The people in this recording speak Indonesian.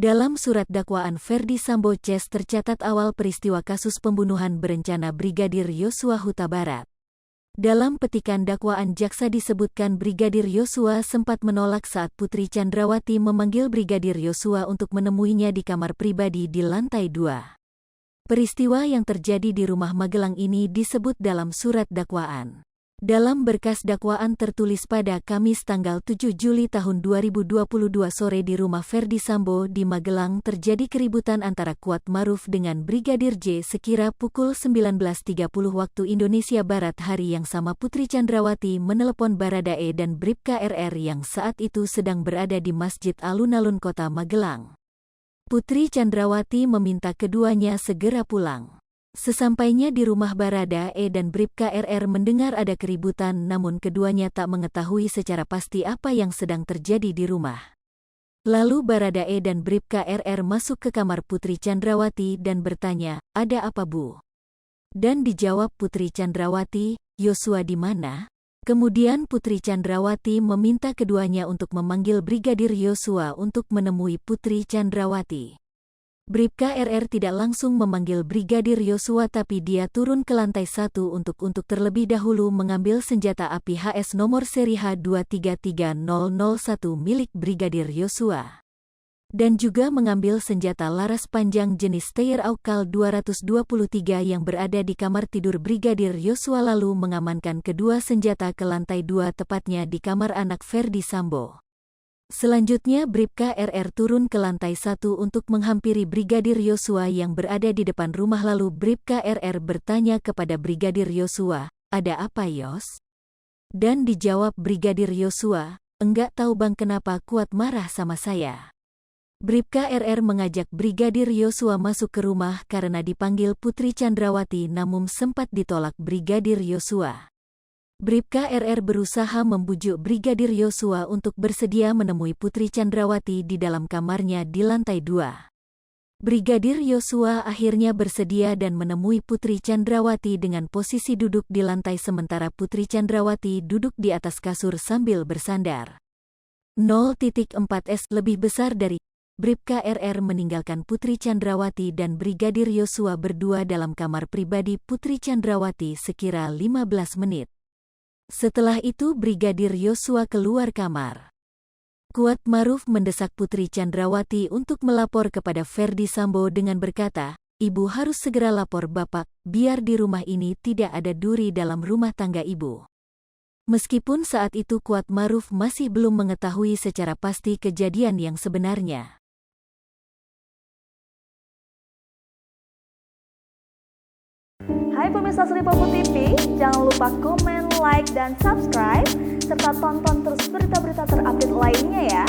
Dalam surat dakwaan Ferdy Sambo CS tercatat awal peristiwa kasus pembunuhan berencana Brigadir Yosua Huta Barat. Dalam petikan dakwaan jaksa disebutkan Brigadir Yosua sempat menolak saat Putri Chandrawati memanggil Brigadir Yosua untuk menemuinya di kamar pribadi di lantai 2. Peristiwa yang terjadi di rumah Magelang ini disebut dalam surat dakwaan. Dalam berkas dakwaan tertulis pada Kamis tanggal 7 Juli tahun 2022 sore di rumah Ferdy Sambo di Magelang terjadi keributan antara Kuat Maruf dengan Brigadir J sekira pukul 19.30 waktu Indonesia Barat hari yang sama. Putri Chandrawati menelepon Baradae dan Bribka RR yang saat itu sedang berada di Masjid Alun-Alun Kota Magelang. Putri Chandrawati meminta keduanya segera pulang. Sesampainya di rumah Baradae dan Bribka RR mendengar ada keributan, namun keduanya tak mengetahui secara pasti apa yang sedang terjadi di rumah. Lalu Baradae dan Bribka RR masuk ke kamar Putri Chandrawati dan bertanya, "Ada apa, Bu?" Dan dijawab Putri Chandrawati, "Yosua di mana?" Kemudian Putri Chandrawati meminta keduanya untuk memanggil Brigadir Yosua untuk menemui Putri Chandrawati. Bribka RR tidak langsung memanggil Brigadir Yosua tapi dia turun ke lantai 1 untuk terlebih dahulu mengambil senjata api HS nomor seri H233001 milik Brigadir Yosua. Dan juga mengambil senjata laras panjang jenis Steyr Aukal 223 yang berada di kamar tidur Brigadir Yosua lalu mengamankan kedua senjata ke lantai 2 tepatnya di kamar anak Ferdy Sambo. Selanjutnya Bribka RR turun ke lantai 1 untuk menghampiri Brigadir Yosua yang berada di depan rumah lalu Bribka RR bertanya kepada Brigadir Yosua, "Ada apa, Yos?" Dan dijawab Brigadir Yosua, "Enggak tahu Bang, kenapa Kuat marah sama saya." Bribka RR mengajak Brigadir Yosua masuk ke rumah karena dipanggil Putri Chandrawati namun sempat ditolak Brigadir Yosua. Bribka RR berusaha membujuk Brigadir Yosua untuk bersedia menemui Putri Chandrawati di dalam kamarnya di lantai 2. Brigadir Yosua akhirnya bersedia dan menemui Putri Chandrawati dengan posisi duduk di lantai sementara Putri Chandrawati duduk di atas kasur sambil bersandar. 0.4S lebih besar dari Bribka RR meninggalkan Putri Chandrawati dan Brigadir Yosua berdua dalam kamar pribadi Putri Chandrawati sekira 15 menit. Setelah itu Brigadir Yosua keluar kamar. Kuat Maruf mendesak Putri Chandrawati untuk melapor kepada Ferdy Sambo dengan berkata, "Ibu harus segera lapor Bapak, biar di rumah ini tidak ada duri dalam rumah tangga Ibu." Meskipun saat itu Kuat Maruf masih belum mengetahui secara pasti kejadian yang sebenarnya. Hai pemirsa Sri Popo TV, jangan lupa komen, like, dan subscribe, serta tonton terus berita-berita terupdate lainnya ya.